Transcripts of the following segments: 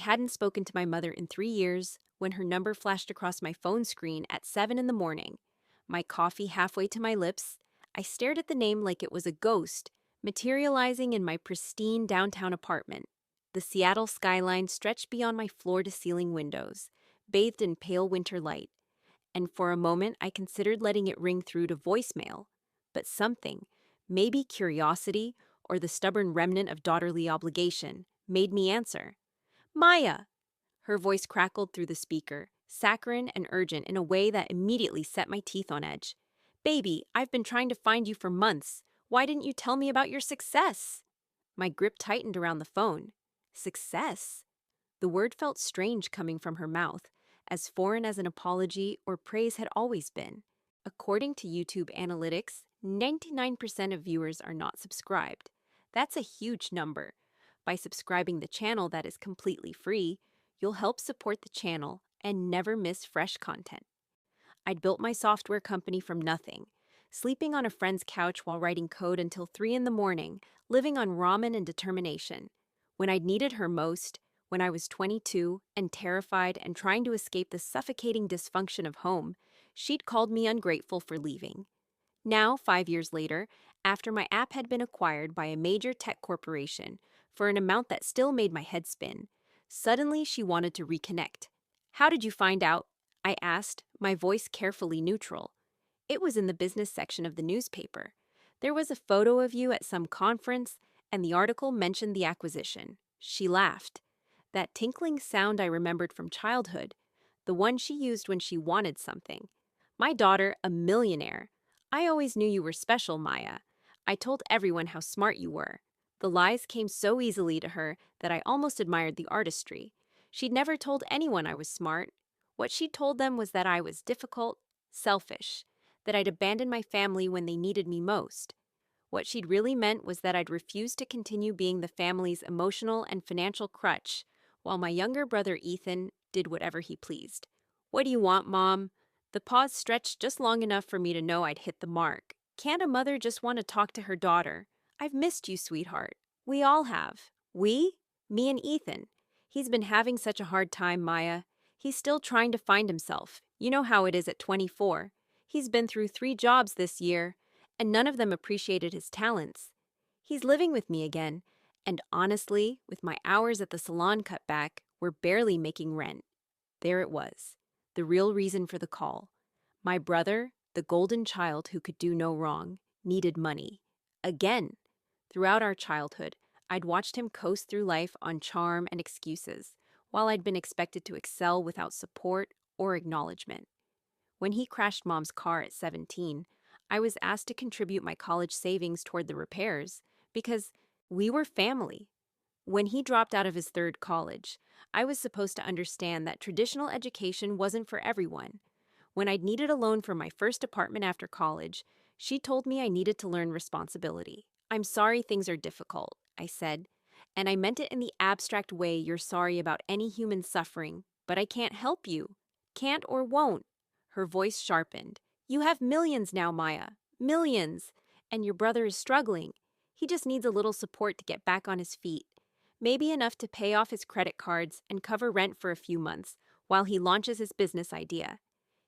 hadn't spoken to my mother in 3 years when her number flashed across my phone screen at 7 in the morning. My coffee halfway to my lips, I stared at the name like it was a ghost, materializing in my pristine downtown apartment. The Seattle skyline stretched beyond my floor-to-ceiling windows, bathed in pale winter light, and for a moment I considered letting it ring through to voicemail. But something, maybe curiosity or the stubborn remnant of daughterly obligation, made me answer. Maya! Her voice crackled through the speaker, saccharine and urgent in a way that immediately set my teeth on edge. Baby, I've been trying to find you for months. Why didn't you tell me about your success? My grip tightened around the phone. Success? The word felt strange coming from her mouth, as foreign as an apology or praise had always been. According to YouTube analytics, 99% of viewers are not subscribed. That's a huge number. By subscribing the channel that is completely free, you'll help support the channel and never miss fresh content. I'd built my software company from nothing, sleeping on a friend's couch while writing code until 3 in the morning, living on ramen and determination. When I'd needed her most, when I was 22 and terrified and trying to escape the suffocating dysfunction of home, she'd called me ungrateful for leaving. Now, 5 years later, after my app had been acquired by a major tech corporation for an amount that still made my head spin, suddenly she wanted to reconnect. How did you find out? I asked, my voice carefully neutral. It was in the business section of the newspaper. There was a photo of you at some conference, and the article mentioned the acquisition. She laughed. That tinkling sound I remembered from childhood, the one she used when she wanted something. My daughter, a millionaire. I always knew you were special, Maya. I told everyone how smart you were. The lies came so easily to her that I almost admired the artistry. She'd never told anyone I was smart. What she'd told them was that I was difficult, selfish, that I'd abandoned my family when they needed me most. What she'd really meant was that I'd refused to continue being the family's emotional and financial crutch, while my younger brother Ethan did whatever he pleased. What do you want, Mom? The pause stretched just long enough for me to know I'd hit the mark. Can't a mother just want to talk to her daughter? I've missed you, sweetheart. We all have. We? Me and Ethan. He's been having such a hard time, Maya. He's still trying to find himself. You know how it is at 24. He's been through 3 jobs this year, and none of them appreciated his talents. He's living with me again, and honestly, with my hours at the salon cut back, we're barely making rent. There it was, the real reason for the call. My brother, the golden child who could do no wrong, needed money. Again. Throughout our childhood, I'd watched him coast through life on charm and excuses, while I'd been expected to excel without support or acknowledgement. When he crashed Mom's car at 17, I was asked to contribute my college savings toward the repairs because we were family. When he dropped out of his 3rd college, I was supposed to understand that traditional education wasn't for everyone. When I'd needed a loan for my first apartment after college, she told me I needed to learn responsibility. I'm sorry things are difficult, I said, and I meant it in the abstract way you're sorry about any human suffering, but I can't help you. Can't or won't. Her voice sharpened. You have millions now, Maya. Millions. And your brother is struggling. He just needs a little support to get back on his feet. Maybe enough to pay off his credit cards and cover rent for a few months while he launches his business idea.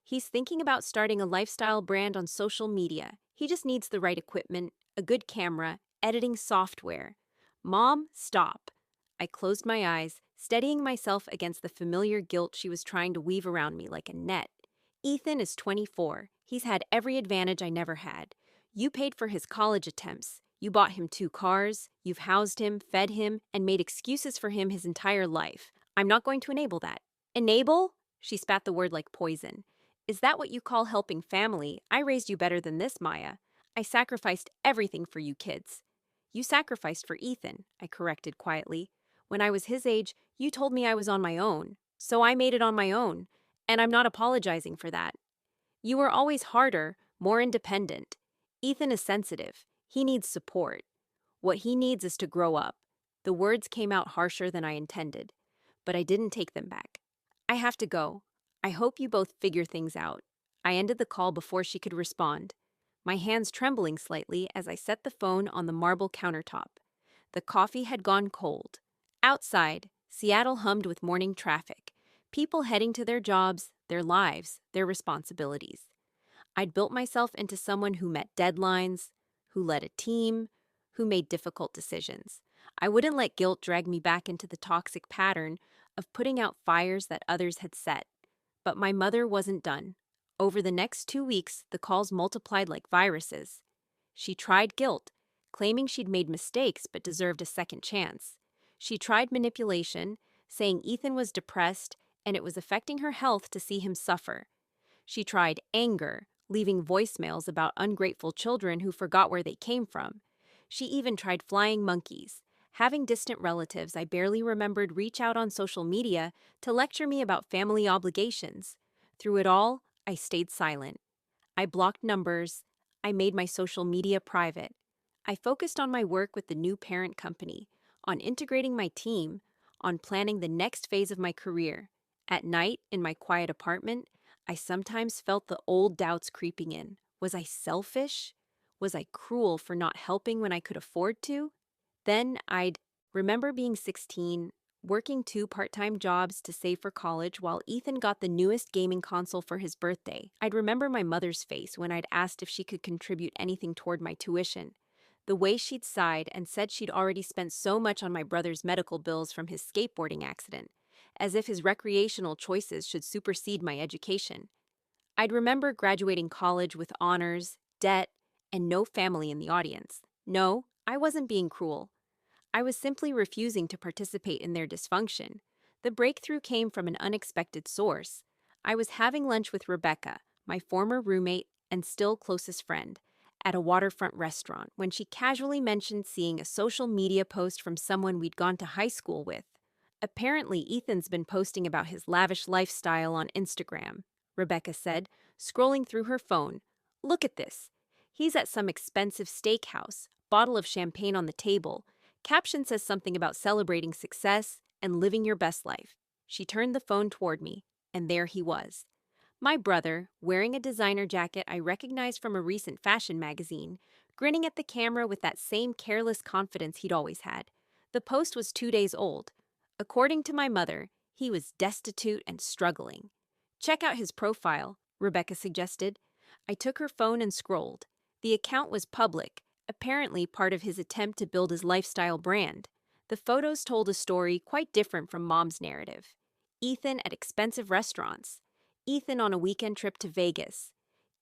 He's thinking about starting a lifestyle brand on social media. He just needs the right equipment, a good camera, editing software. Mom, stop. I closed my eyes, steadying myself against the familiar guilt she was trying to weave around me like a net. Ethan is 24. He's had every advantage I never had. You paid for his college attempts. You bought him 2 cars. You've housed him, fed him, and made excuses for him his entire life. I'm not going to enable that. Enable? She spat the word like poison. Is that what you call helping family? I raised you better than this, Maya. I sacrificed everything for you kids. You sacrificed for Ethan, I corrected quietly. When I was his age, you told me I was on my own. So I made it on my own. And I'm not apologizing for that. You were always harder, more independent. Ethan is sensitive. He needs support. What he needs is to grow up. The words came out harsher than I intended, but I didn't take them back. I have to go. I hope you both figure things out. I ended the call before she could respond, my hands trembling slightly as I set the phone on the marble countertop. The coffee had gone cold. Outside, Seattle hummed with morning traffic, people heading to their jobs, their lives, their responsibilities. I'd built myself into someone who met deadlines, who led a team, who made difficult decisions. I wouldn't let guilt drag me back into the toxic pattern of putting out fires that others had set. But my mother wasn't done. Over the next 2 weeks, the calls multiplied like viruses. She tried guilt, claiming she'd made mistakes but deserved a second chance. She tried manipulation, saying Ethan was depressed and it was affecting her health to see him suffer. She tried anger, leaving voicemails about ungrateful children who forgot where they came from. She even tried flying monkeys, having distant relatives I barely remembered reach out on social media to lecture me about family obligations. Through it all, I stayed silent. I blocked numbers. I made my social media private. I focused on my work with the new parent company, on integrating my team, on planning the next phase of my career. At night, in my quiet apartment, I sometimes felt the old doubts creeping in. Was I selfish? Was I cruel for not helping when I could afford to? Then I'd remember being 16, working 2 part-time jobs to save for college while Ethan got the newest gaming console for his birthday. I'd remember my mother's face when I'd asked if she could contribute anything toward my tuition. The way she'd sighed and said she'd already spent so much on my brother's medical bills from his skateboarding accident, as if his recreational choices should supersede my education. I'd remember graduating college with honors, debt, and no family in the audience. No, I wasn't being cruel. I was simply refusing to participate in their dysfunction. The breakthrough came from an unexpected source. I was having lunch with Rebecca, my former roommate and still closest friend, at a waterfront restaurant when she casually mentioned seeing a social media post from someone we'd gone to high school with. Apparently, Ethan's been posting about his lavish lifestyle on Instagram, Rebecca said, scrolling through her phone. Look at this. He's at some expensive steakhouse, bottle of champagne on the table. Caption says something about celebrating success and living your best life. She turned the phone toward me, and there he was. My brother, wearing a designer jacket I recognized from a recent fashion magazine, grinning at the camera with that same careless confidence he'd always had. The post was 2 days old. According to my mother, he was destitute and struggling. Check out his profile, Rebecca suggested. I took her phone and scrolled. The account was public, apparently part of his attempt to build his lifestyle brand. The photos told a story quite different from Mom's narrative. Ethan at expensive restaurants. Ethan on a weekend trip to Vegas.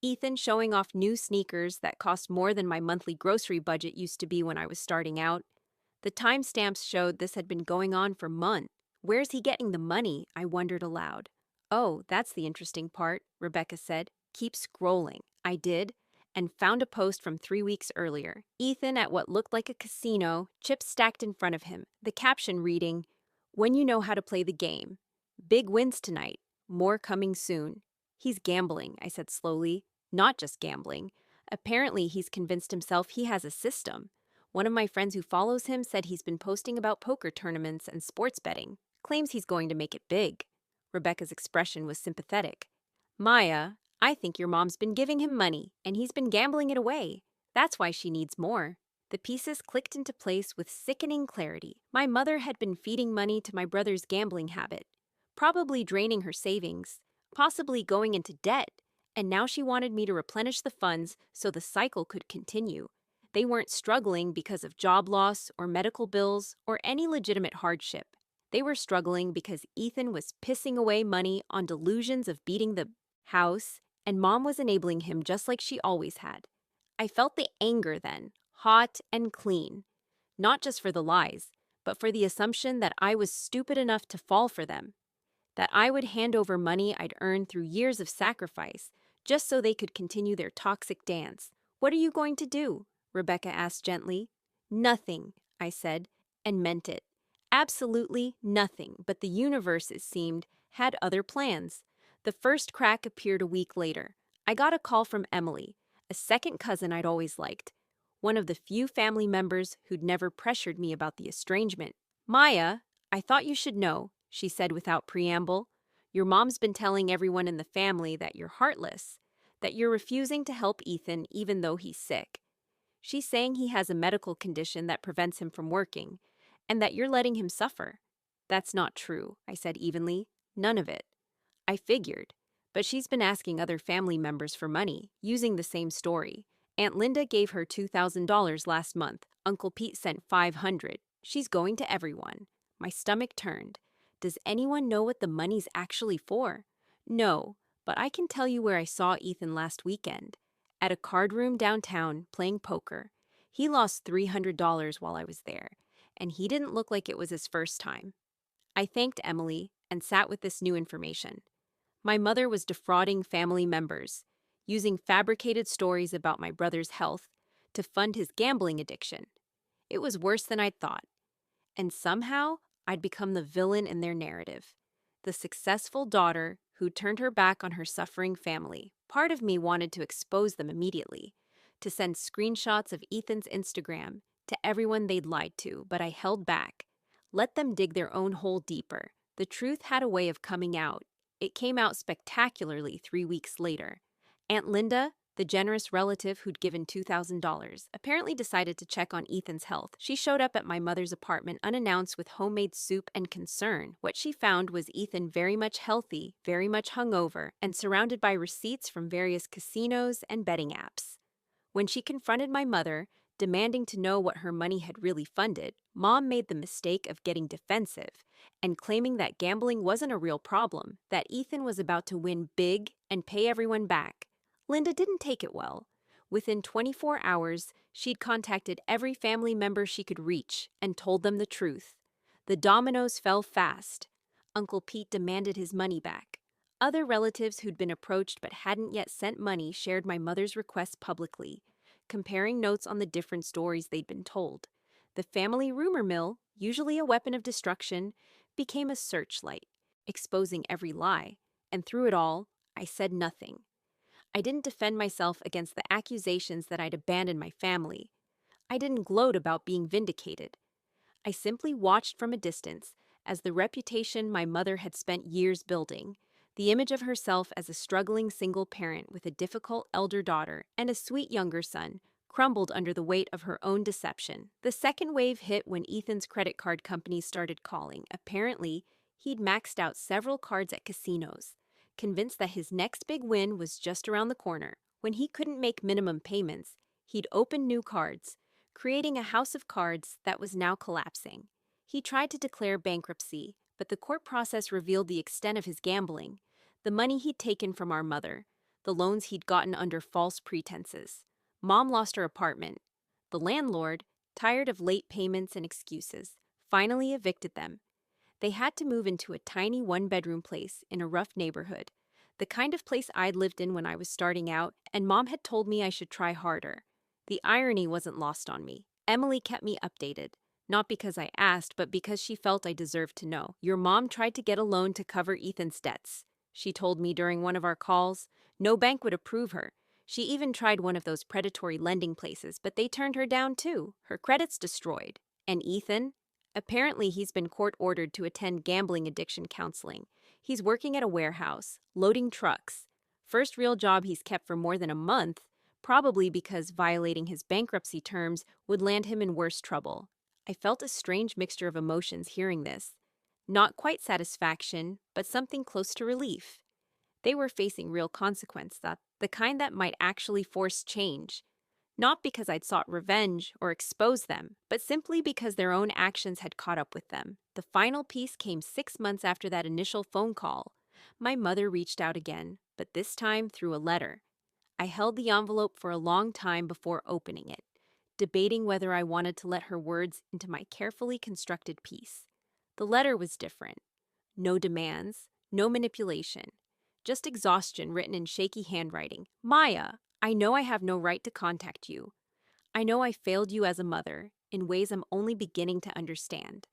Ethan showing off new sneakers that cost more than my monthly grocery budget used to be when I was starting out. The timestamps showed this had been going on for months. Where's he getting the money? I wondered aloud. Oh, that's the interesting part, Rebecca said. Keep scrolling. I did, and found a post from 3 weeks earlier. Ethan at what looked like a casino, chips stacked in front of him, the caption reading, "When you know how to play the game. Big wins tonight. More coming soon." He's gambling, I said slowly. Not just gambling. Apparently, he's convinced himself he has a system. One of my friends who follows him said he's been posting about poker tournaments and sports betting. Claims he's going to make it big. Rebecca's expression was sympathetic. Maya, I think your mom's been giving him money, and he's been gambling it away. That's why she needs more. The pieces clicked into place with sickening clarity. My mother had been feeding money to my brother's gambling habit, probably draining her savings, possibly going into debt, and now she wanted me to replenish the funds so the cycle could continue. They weren't struggling because of job loss or medical bills or any legitimate hardship. They were struggling because Ethan was pissing away money on delusions of beating the house, and Mom was enabling him just like she always had. I felt the anger then, hot and clean, not just for the lies, but for the assumption that I was stupid enough to fall for them, that I would hand over money I'd earned through years of sacrifice just so they could continue their toxic dance. What are you going to do? Rebecca asked gently. Nothing, I said, and meant it. Absolutely nothing, but the universe, it seemed, had other plans. The first crack appeared a week later. I got a call from Emily, a second cousin I'd always liked, one of the few family members who'd never pressured me about the estrangement. Maya, I thought you should know, she said without preamble. Your mom's been telling everyone in the family that you're heartless, that you're refusing to help Ethan even though he's sick. She's saying he has a medical condition that prevents him from working, and that you're letting him suffer. That's not true, I said evenly. None of it. I figured. But she's been asking other family members for money, using the same story. Aunt Linda gave her $2,000 last month. Uncle Pete sent 500. She's going to everyone. My stomach turned. Does anyone know what the money's actually for? No, but I can tell you where I saw Ethan last weekend. At a card room downtown, playing poker. He lost $300 while I was there, and he didn't look like it was his first time. I thanked Emily and sat with this new information. My mother was defrauding family members, using fabricated stories about my brother's health to fund his gambling addiction. It was worse than I'd thought. And somehow, I'd become the villain in their narrative. The successful daughter who turned her back on her suffering family. Part of me wanted to expose them immediately, to send screenshots of Ethan's Instagram to everyone they'd lied to, but I held back. Let them dig their own hole deeper. The truth had a way of coming out. It came out spectacularly 3 weeks later. Aunt Linda, the generous relative who'd given $2,000, apparently decided to check on Ethan's health. She showed up at my mother's apartment unannounced with homemade soup and concern. What she found was Ethan very much healthy, very much hungover, and surrounded by receipts from various casinos and betting apps. When she confronted my mother, demanding to know what her money had really funded, Mom made the mistake of getting defensive and claiming that gambling wasn't a real problem, that Ethan was about to win big and pay everyone back. Linda didn't take it well. Within 24 hours, she'd contacted every family member she could reach and told them the truth. The dominoes fell fast. Uncle Pete demanded his money back. Other relatives who'd been approached but hadn't yet sent money shared my mother's request publicly, comparing notes on the different stories they'd been told. The family rumor mill, usually a weapon of destruction, became a searchlight, exposing every lie. And through it all, I said nothing. I didn't defend myself against the accusations that I'd abandoned my family. I didn't gloat about being vindicated. I simply watched from a distance as the reputation my mother had spent years building, the image of herself as a struggling single parent with a difficult elder daughter and a sweet younger son, crumbled under the weight of her own deception. The second wave hit when Ethan's credit card companies started calling. Apparently, he'd maxed out several cards at casinos, convinced that his next big win was just around the corner. When he couldn't make minimum payments, he'd open new cards, creating a house of cards that was now collapsing. He tried to declare bankruptcy, but the court process revealed the extent of his gambling, the money he'd taken from our mother, the loans he'd gotten under false pretenses. Mom lost her apartment. The landlord, tired of late payments and excuses, finally evicted them. They had to move into a tiny one-bedroom place in a rough neighborhood, the kind of place I'd lived in when I was starting out, and Mom had told me I should try harder. The irony wasn't lost on me. Emily kept me updated, not because I asked, but because she felt I deserved to know. Your mom tried to get a loan to cover Ethan's debts, she told me during one of our calls. No bank would approve her. She even tried one of those predatory lending places, but they turned her down too. Her credit's destroyed. And Ethan? Apparently, he's been court-ordered to attend gambling addiction counseling. He's working at a warehouse, loading trucks. First real job he's kept for more than a month, probably because violating his bankruptcy terms would land him in worse trouble. I felt a strange mixture of emotions hearing this. Not quite satisfaction, but something close to relief. They were facing real consequence, the kind that might actually force change. Not because I'd sought revenge or exposed them, but simply because their own actions had caught up with them. The final piece came 6 months after that initial phone call. My mother reached out again, but this time through a letter. I held the envelope for a long time before opening it, debating whether I wanted to let her words into my carefully constructed piece. The letter was different. No demands, no manipulation, just exhaustion written in shaky handwriting. Maya, I know I have no right to contact you. I know I failed you as a mother in ways I'm only beginning to understand.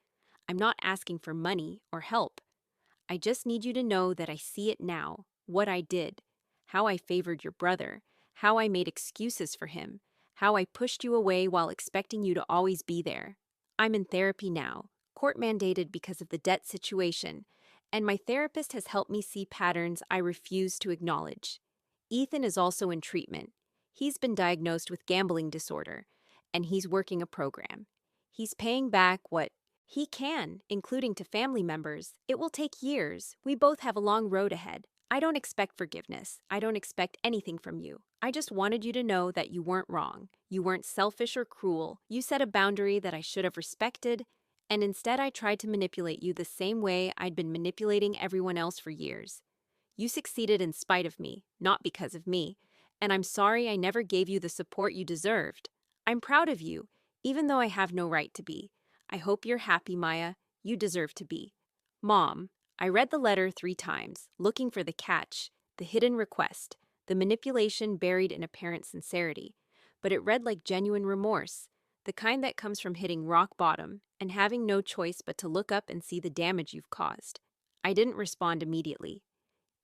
I'm not asking for money or help. I just need you to know that I see it now, what I did, how I favored your brother, how I made excuses for him, how I pushed you away while expecting you to always be there. I'm in therapy now, court-mandated because of the debt situation, and my therapist has helped me see patterns I refuse to acknowledge. Ethan is also in treatment. He's been diagnosed with gambling disorder, and he's working a program. He's paying back what He can, including to family members. It will take years. We both have a long road ahead. I don't expect forgiveness. I don't expect anything from you. I just wanted you to know that you weren't wrong. You weren't selfish or cruel. You set a boundary that I should have respected, and instead I tried to manipulate you the same way I'd been manipulating everyone else for years. You succeeded in spite of me, not because of me, and I'm sorry I never gave you the support you deserved. I'm proud of you, even though I have no right to be. I hope you're happy, Maya. You deserve to be. Mom, I read the letter 3 times, looking for the catch, the hidden request, the manipulation buried in apparent sincerity. But it read like genuine remorse, the kind that comes from hitting rock bottom and having no choice but to look up and see the damage you've caused. I didn't respond immediately.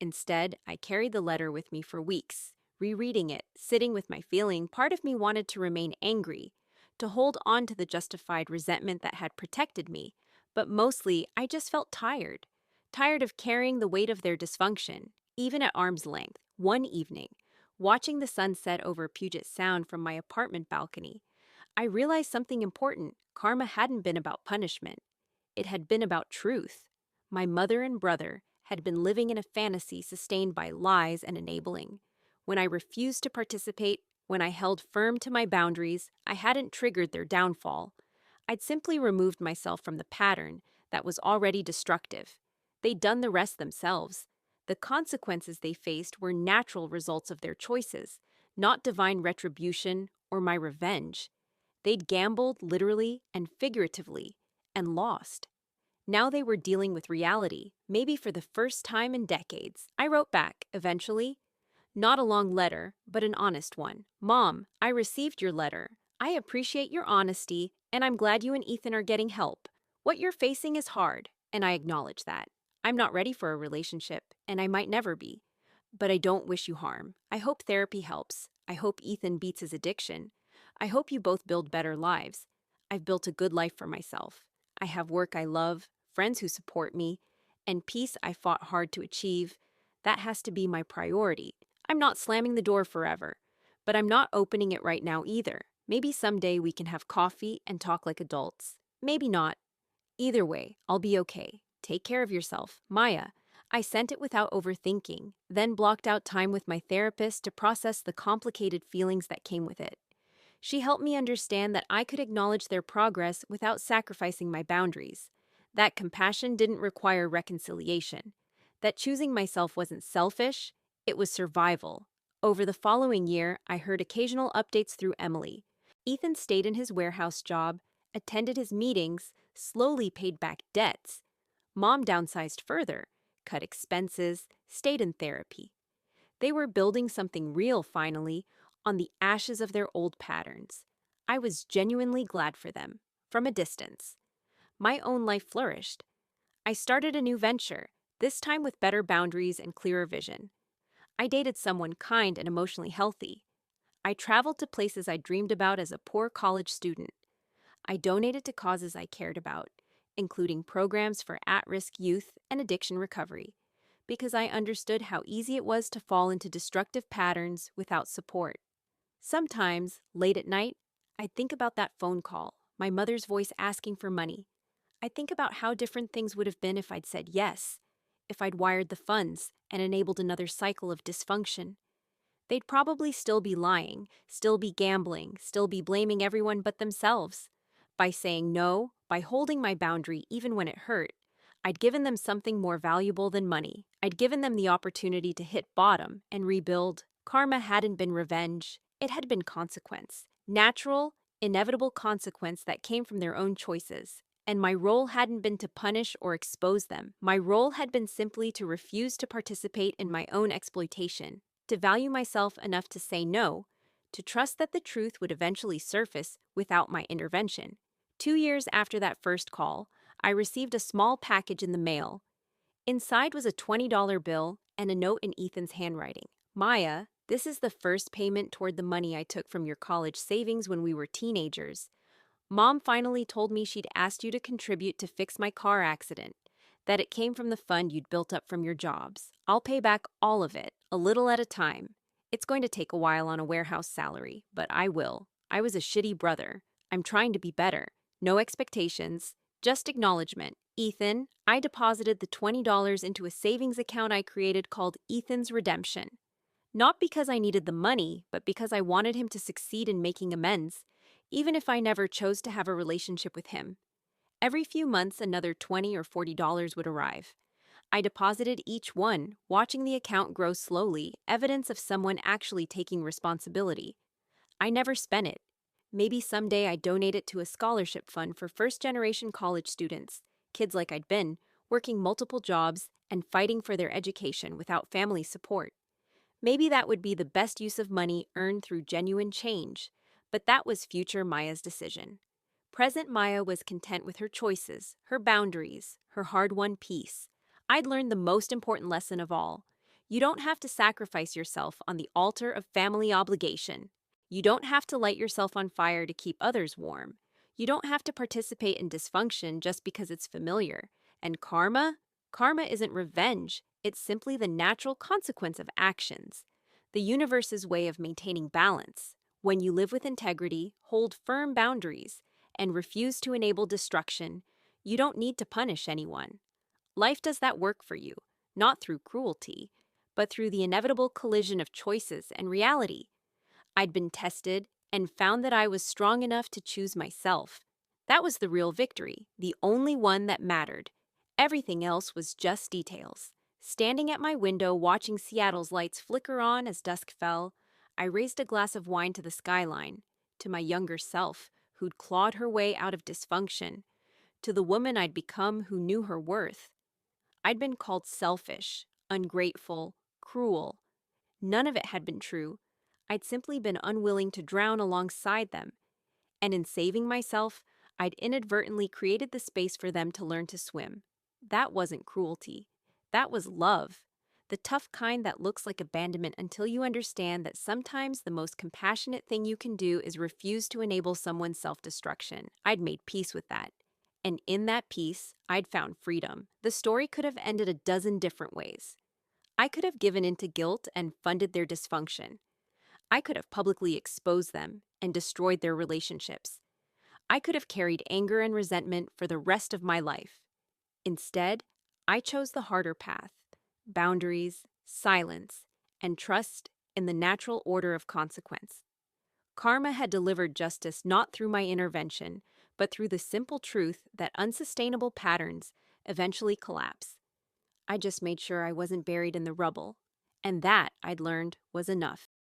Instead, I carried the letter with me for weeks, rereading it, sitting with my feeling. Part of me wanted to remain angry, to hold on to the justified resentment that had protected me, but mostly I just felt tired. Tired of carrying the weight of their dysfunction, even at arm's length. One evening, watching the sun set over Puget Sound from my apartment balcony, I realized something important. Karma hadn't been about punishment. It had been about truth. My mother and brother had been living in a fantasy sustained by lies and enabling. When I refused to participate, when I held firm to my boundaries, I hadn't triggered their downfall. I'd simply removed myself from the pattern that was already destructive. They'd done the rest themselves. The consequences they faced were natural results of their choices, not divine retribution or my revenge. They'd gambled literally and figuratively and lost. Now they were dealing with reality, maybe for the first time in decades. I wrote back, eventually. Not a long letter, but an honest one. Mom, I received your letter. I appreciate your honesty, and I'm glad you and Ethan are getting help. What you're facing is hard, and I acknowledge that. I'm not ready for a relationship, and I might never be. But I don't wish you harm. I hope therapy helps. I hope Ethan beats his addiction. I hope you both build better lives. I've built a good life for myself. I have work I love, friends who support me, and peace I fought hard to achieve. That has to be my priority. I'm not slamming the door forever, but I'm not opening it right now either. Maybe someday we can have coffee and talk like adults. Maybe not. Either way, I'll be okay. Take care of yourself. Maya. I sent it without overthinking, then blocked out time with my therapist to process the complicated feelings that came with it. She helped me understand that I could acknowledge their progress without sacrificing my boundaries, that compassion didn't require reconciliation, that choosing myself wasn't selfish, it was survival. Over the following year, I heard occasional updates through Emily. Ethan stayed in his warehouse job, attended his meetings, slowly paid back debts. Mom downsized further, cut expenses, stayed in therapy. They were building something real finally, on the ashes of their old patterns. I was genuinely glad for them, from a distance. My own life flourished. I started a new venture, this time with better boundaries and clearer vision. I dated someone kind and emotionally healthy. I traveled to places I dreamed about as a poor college student. I donated to causes I cared about, including programs for at-risk youth and addiction recovery, because I understood how easy it was to fall into destructive patterns without support. Sometimes, late at night, I'd think about that phone call, my mother's voice asking for money. I'd think about how different things would have been if I'd said yes, if I'd wired the funds and enabled another cycle of dysfunction. They'd probably still be lying, still be gambling, still be blaming everyone but themselves. By saying no, by holding my boundary even when it hurt, I'd given them something more valuable than money. I'd given them the opportunity to hit bottom and rebuild. Karma hadn't been revenge, it had been consequence. Natural, inevitable consequence that came from their own choices. And my role hadn't been to punish or expose them. My role had been simply to refuse to participate in my own exploitation, to value myself enough to say no, to trust that the truth would eventually surface without my intervention. 2 years after that first call, I received a small package in the mail. Inside was a $20 bill and a note in Ethan's handwriting. Maya, this is the first payment toward the money I took from your college savings when we were teenagers. Mom finally told me she'd asked you to contribute to fix my car accident, that it came from the fund you'd built up from your jobs. I'll pay back all of it, a little at a time. It's going to take a while on a warehouse salary, but I will. I was a shitty brother. I'm trying to be better. No expectations, Just acknowledgement. Ethan, I deposited the $20 into a savings account I created called Ethan's Redemption. Not because I needed the money, but because I wanted him to succeed in making amends, even if I never chose to have a relationship with him. Every few months, another $20 or $40 would arrive. I deposited each one, watching the account grow slowly, evidence of someone actually taking responsibility. I never spent it. Maybe someday I'd donate it to a scholarship fund for first-generation college students, kids like I'd been, working multiple jobs and fighting for their education without family support. Maybe that would be the best use of money earned through genuine change, but that was future Maya's decision. Present Maya was content with her choices, her boundaries, her hard-won peace. I'd learned the most important lesson of all. You don't have to sacrifice yourself on the altar of family obligation. You don't have to light yourself on fire to keep others warm. You don't have to participate in dysfunction just because it's familiar. And karma? Karma isn't revenge. It's simply the natural consequence of actions. The universe's way of maintaining balance. When you live with integrity, hold firm boundaries, and refuse to enable destruction, you don't need to punish anyone. Life does that work for you, not through cruelty, but through the inevitable collision of choices and reality. I'd been tested and found that I was strong enough to choose myself. That was the real victory, the only one that mattered. Everything else was just details. Standing at my window watching Seattle's lights flicker on as dusk fell, I raised a glass of wine to the skyline, to my younger self, who'd clawed her way out of dysfunction, to the woman I'd become who knew her worth. I'd been called selfish, ungrateful, cruel. None of it had been true. I'd simply been unwilling to drown alongside them. And in saving myself, I'd inadvertently created the space for them to learn to swim. That wasn't cruelty. That was love. The tough kind that looks like abandonment until you understand that sometimes the most compassionate thing you can do is refuse to enable someone's self-destruction. I'd made peace with that. And in that peace, I'd found freedom. The story could have ended a dozen different ways. I could have given into guilt and funded their dysfunction. I could have publicly exposed them and destroyed their relationships. I could have carried anger and resentment for the rest of my life. Instead, I chose the harder path: boundaries, silence, and trust in the natural order of consequence. Karma had delivered justice not through my intervention, but through the simple truth that unsustainable patterns eventually collapse. I just made sure I wasn't buried in the rubble, and that, I'd learned, was enough.